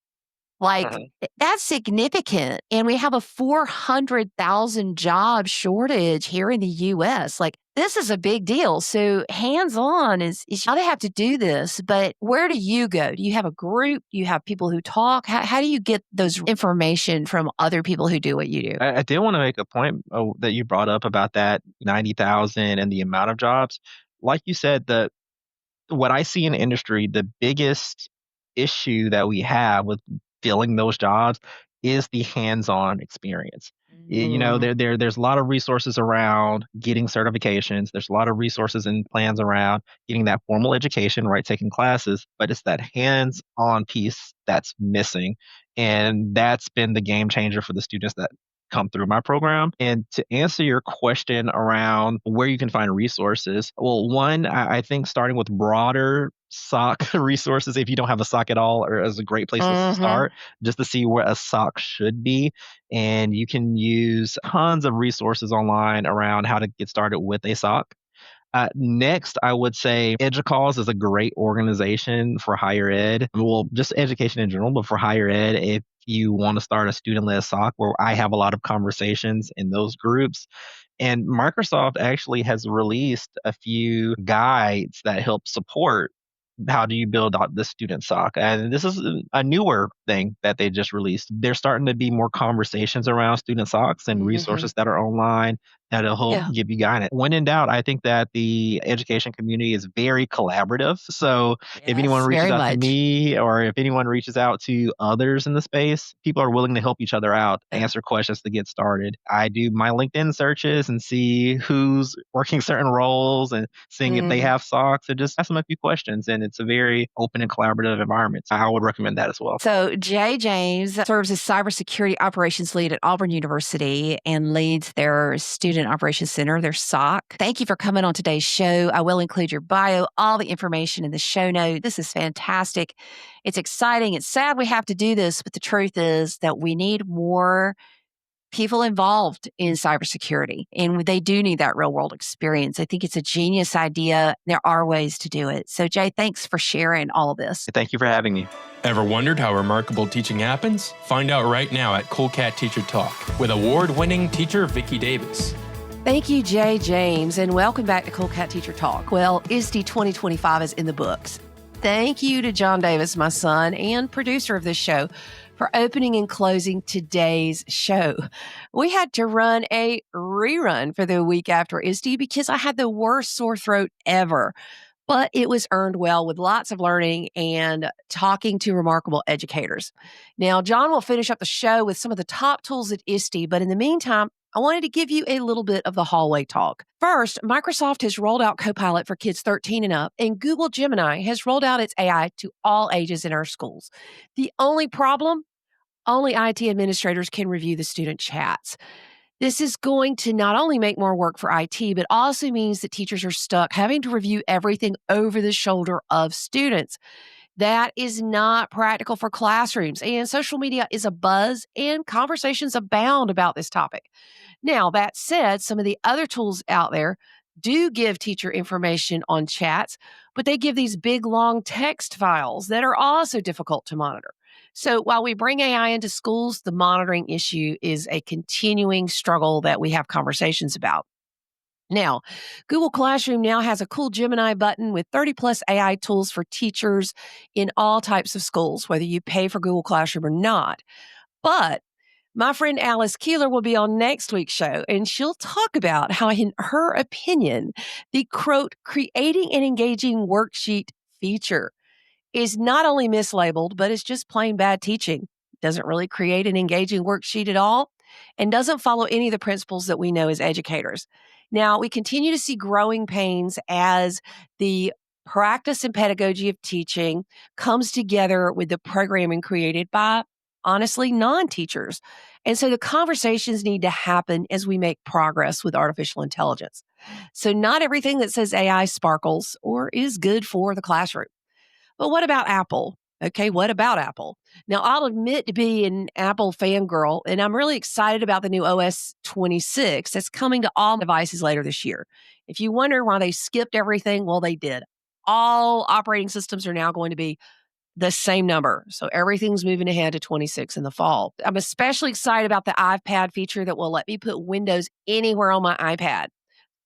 Like, that's significant. And we have a 400,000 job shortage here in the US. Like, this is a big deal. So hands-on is how they have to do this. But where do you go? Do you have a group? Do you have people who talk? How do you get those information from other people who do what you do? I did want to make a point that you brought up about that 90,000 and the amount of jobs. Like you said, what I see in the industry, the biggest issue that we have with filling those jobs is the hands-on experience. You know, there's a lot of resources around getting certifications. There's a lot of resources and plans around getting that formal education, right, taking classes, but it's that hands-on piece that's missing. And that's been the game changer for the students that come through my program. And to answer your question around where you can find resources, well, one, I think starting with broader SOC resources, if you don't have a SOC at all, is a great place to start, just to see where a SOC should be. And you can use tons of resources online around how to get started with a SOC. Next, I would say EDUCAUSE is a great organization for higher ed. Well, just education in general, but for higher ed, if you want to start a student-led SOC, where I have a lot of conversations in those groups. And Microsoft actually has released a few guides that help support how do you build out the student SOC. And this is a newer thing that they just released. There's starting to be more conversations around student SOCs and resources that are online that'll help give you guidance. When in doubt, I think that the education community is very collaborative. So if anyone reaches out to me, or if anyone reaches out to others in the space, people are willing to help each other out, answer questions to get started. I do my LinkedIn searches and see who's working certain roles and seeing if they have SOCs, and just ask them a few questions. And it's a very open and collaborative environment. I would recommend that as well. So Jay James serves as cybersecurity operations lead at Auburn University and leads their student operations center, their SOC. Thank you for coming on today's show. I will include your bio, all the information in the show note. This is fantastic. It's exciting. It's sad we have to do this, but the truth is that we need more people involved in cybersecurity, and they do need that real world experience. I think it's a genius idea. There are ways to do it. So Jay, thanks for sharing all of this. Thank you for having me. Ever wondered how remarkable teaching happens? Find out right now at Cool Cat Teacher Talk with award-winning teacher Vicki Davis. Thank you, Jay James, and welcome back to Cool Cat Teacher Talk. Well, ISTE 2025 is in the books. Thank you to John Davis, my son and producer of this show, for opening and closing today's show. We had to run a rerun for the week after ISTE because I had the worst sore throat ever. But it was earned well with lots of learning and talking to remarkable educators. Now, John will finish up the show with some of the top tools at ISTE, but in the meantime, I wanted to give you a little bit of the hallway talk. First, Microsoft has rolled out Copilot for kids 13 and up, and Google Gemini has rolled out its AI to all ages in our schools. The only problem? Only IT administrators can review the student chats. This is going to not only make more work for IT, but also means that teachers are stuck having to review everything over the shoulder of students. That is not practical for classrooms, and social media is abuzz and conversations abound about this topic. Now, that said, some of the other tools out there do give teacher information on chats, but they give these big, long text files that are also difficult to monitor. So while we bring AI into schools, the monitoring issue is a continuing struggle that we have conversations about. Now, Google Classroom now has a cool Gemini button with 30 plus AI tools for teachers in all types of schools, whether you pay for Google Classroom or not. But My friend Alice Keeler will be on next week's show, and she'll talk about how, in her opinion, the quote, creating an engaging worksheet feature is not only mislabeled, but it's just plain bad teaching. Doesn't really create an engaging worksheet at all and doesn't follow any of the principles that we know as educators. Now, we continue to see growing pains as the practice and pedagogy of teaching comes together with the programming created by, honestly, non-teachers. And so the conversations need to happen as we make progress with artificial intelligence. So not everything that says AI sparkles or is good for the classroom. But what about Apple? Okay, what about Apple? Now, I'll admit to be an Apple fangirl, and I'm really excited about the new OS 26 that's coming to all devices later this year. If you wonder why they skipped everything, well, they did. All operating systems are now going to be the same number. So everything's moving ahead to 26 in the fall. I'm especially excited about the iPad feature that will let me put Windows anywhere on my iPad.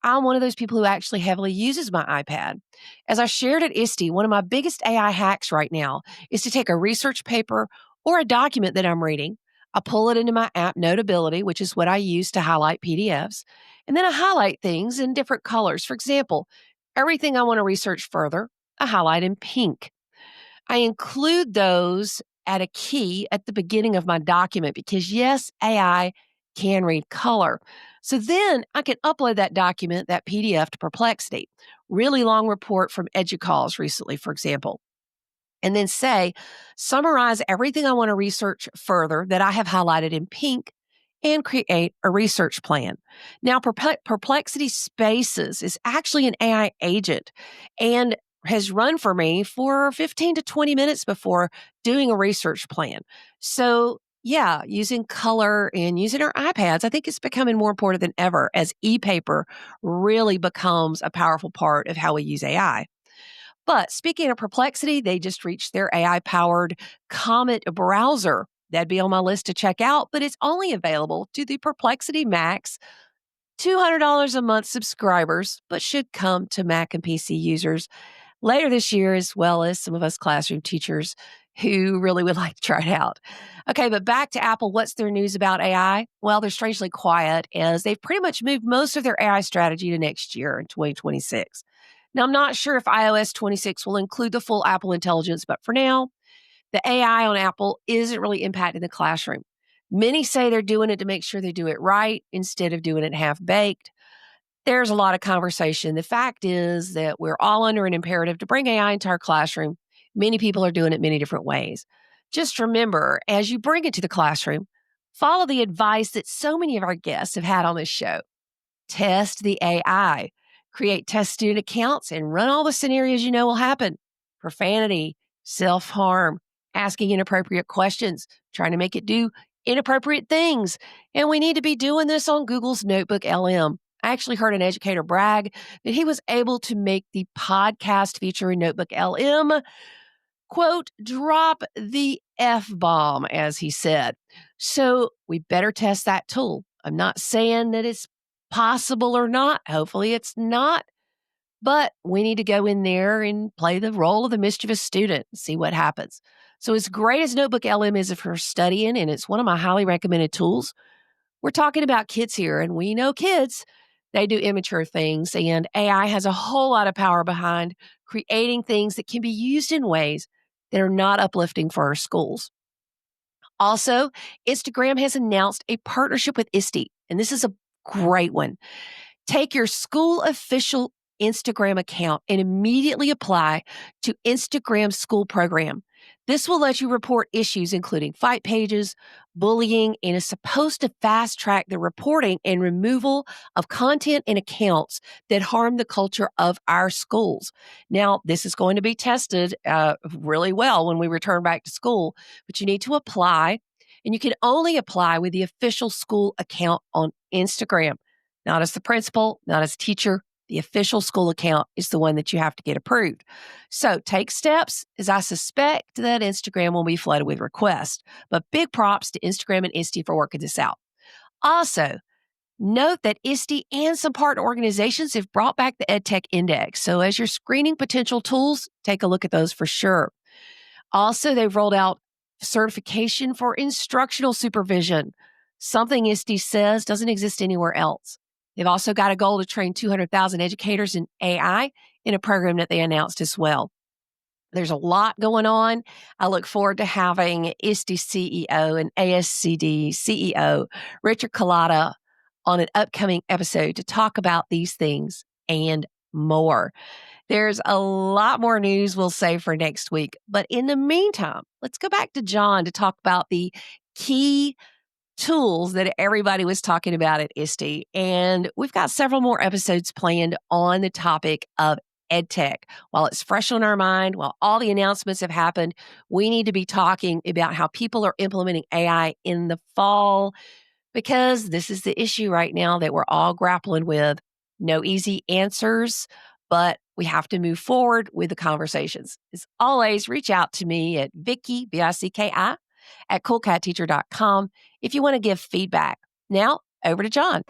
I'm one of those people who actually heavily uses my iPad. As I shared at ISTE, one of my biggest AI hacks right now is to take a research paper or a document that I'm reading. I pull it into my app Notability, which is what I use to highlight PDFs, and then I highlight things in different colors. For example, everything I want to research further, I highlight in pink. I include those at a key at the beginning of my document because, yes, AI can read color. So then I can upload that document, that PDF, to Perplexity. Really long report from EDUCAUSE recently, for example. And then say, summarize everything I want to research further that I have highlighted in pink and create a research plan. Now, Perplexity Spaces is actually an AI agent and has run for me for 15 to 20 minutes before doing a research plan. So yeah, using color and using our iPads, I think it's becoming more important than ever as e-paper really becomes a powerful part of how we use AI. But speaking of Perplexity, they just reached their AI-powered Comet browser. That'd be on my list to check out, but it's only available to the Perplexity Max $200 a month subscribers, but should come to Mac and PC users later this year, as well as some of us classroom teachers who really would like to try it out. Okay, but back to Apple. What's their news about AI? Well, they're strangely quiet as they've pretty much moved most of their AI strategy to next year in 2026. Now, I'm not sure if iOS 26 will include the full Apple Intelligence, but for now, the AI on Apple isn't really impacting the classroom. Many say they're doing it to make sure they do it right instead of doing it half-baked. There's a lot of conversation. The fact is that we're all under an imperative to bring AI into our classroom. Many people are doing it many different ways. Just remember, as you bring it to the classroom, follow the advice that so many of our guests have had on this show. Test the AI. Create test student accounts and run all the scenarios you know will happen. Profanity, self-harm, asking inappropriate questions, trying to make it do inappropriate things. And we need to be doing this on Google's Notebook LM. I actually heard an educator brag that he was able to make the podcast feature in Notebook LM, quote, drop the F-bomb, as he said. So we better test that tool. I'm not saying that it's possible or not. Hopefully it's not. But we need to go in there and play the role of the mischievous student and see what happens. So as great as Notebook LM is for studying, and it's one of my highly recommended tools, we're talking about kids here, and we know kids, they do immature things, and AI has a whole lot of power behind creating things that can be used in ways that are not uplifting for our schools. Also, Instagram has announced a partnership with ISTE, and this is a great one. Take your school official Instagram account and immediately apply to Instagram's school program. This will let you report issues including fight pages, bullying, and is supposed to fast track the reporting and removal of content and accounts that harm the culture of our schools. Now, this is going to be tested really well when we return back to school, but you need to apply, and you can only apply with the official school account on Instagram. Not as the principal, not as teacher. The official school account is the one that you have to get approved. So take steps, as I suspect that Instagram will be flooded with requests. But big props to Instagram and ISTE for working this out. Also, note that ISTE and some partner organizations have brought back the Edtech Index. So as you're screening potential tools, take a look at those for sure. Also, they've rolled out certification for instructional supervision. something ISTE says doesn't exist anywhere else. They've also got a goal to train 200,000 educators in AI in a program that they announced as well. There's a lot going on. I look forward to having ISTE CEO and ASCD CEO Richard Collada on an upcoming episode to talk about these things and more. There's a lot more news we'll save for next week. But in the meantime, let's go back to John to talk about the key tools that everybody was talking about at ISTE. And we've got several more episodes planned on the topic of Edtech. While it's fresh on our mind, while all the announcements have happened, we need to be talking about how people are implementing AI in the fall, because this is the issue right now that we're all grappling with. No easy answers, but we have to move forward with the conversations. As always, reach out to me at Vicki, Vicki, at coolcatteacher.com if you want to give feedback. Now, over to John.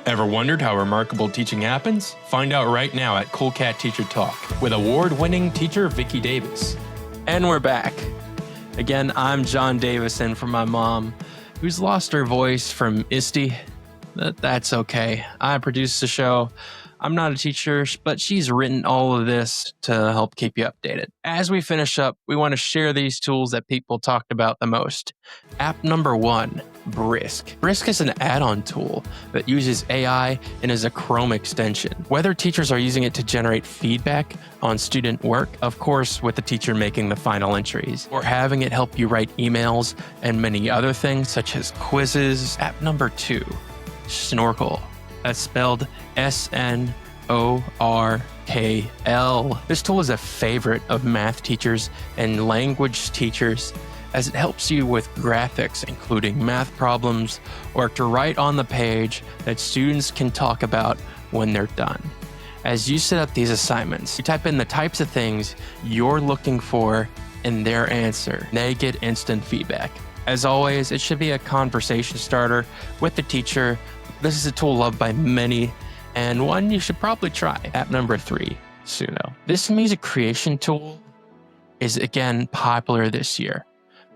Ever wondered how remarkable teaching happens? Find out right now at Cool Cat Teacher Talk with award-winning teacher Vicki Davis. And we're back. Again, I'm John Davis, and for my mom, who's lost her voice from ISTE, that's okay. I produce the show. I'm not a teacher, but she's written all of this to help keep you updated. As we finish up, we want to share these tools that people talked about the most. App number 1, Brisk. Brisk is an add-on tool that uses AI and is a Chrome extension. Whether teachers are using it to generate feedback on student work, of course, with the teacher making the final entries, or having it help you write emails and many other things such as quizzes. App number 2, Snorkl. That's spelled Snorkl. This tool is a favorite of math teachers and language teachers as it helps you with graphics, including math problems, or to write on the page that students can talk about when they're done. As you set up these assignments, you type in the types of things you're looking for in their answer. They get instant feedback. As always, it should be a conversation starter with the teacher. This is a tool loved by many and one you should probably try. App number 3, Suno. This music creation tool is again popular this year,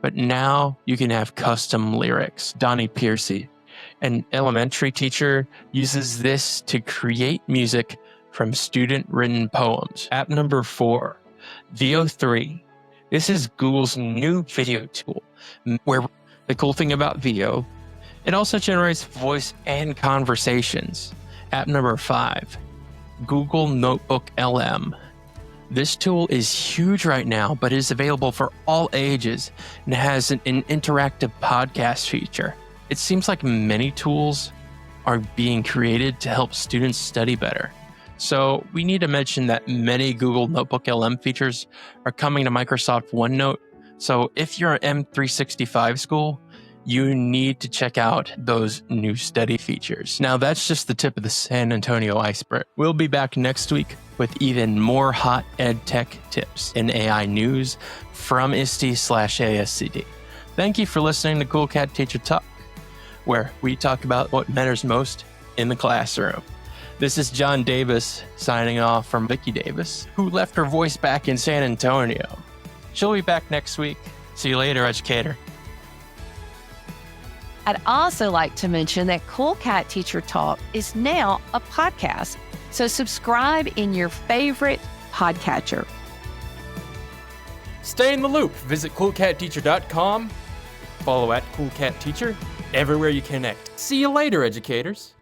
but now you can have custom lyrics. Donnie Piercy, an elementary teacher, uses this to create music from student-written poems. App number 4, VO3. This is Google's new video tool, where the cool thing about VO, it also generates voice and conversations. App number 5, Google Notebook LM. This tool is huge right now, but is available for all ages and has an interactive podcast feature. It seems like many tools are being created to help students study better. So we need to mention that many Google Notebook LM features are coming to Microsoft OneNote. So if you're an M365 school, you need to check out those new study features. Now that's just the tip of the San Antonio iceberg. We'll be back next week with even more hot EdTech tips and AI news from ISTE/ASCD. Thank you for listening to Cool Cat Teacher Talk, where we talk about what matters most in the classroom. This is John Davis signing off from Vicki Davis, who left her voice back in San Antonio. She'll be back next week. See you later, educator. I'd also like to mention that Cool Cat Teacher Talk is now a podcast, so subscribe in your favorite podcatcher. Stay in the loop. Visit coolcatteacher.com. Follow at Cool Cat Teacher everywhere you connect. See you later, educators.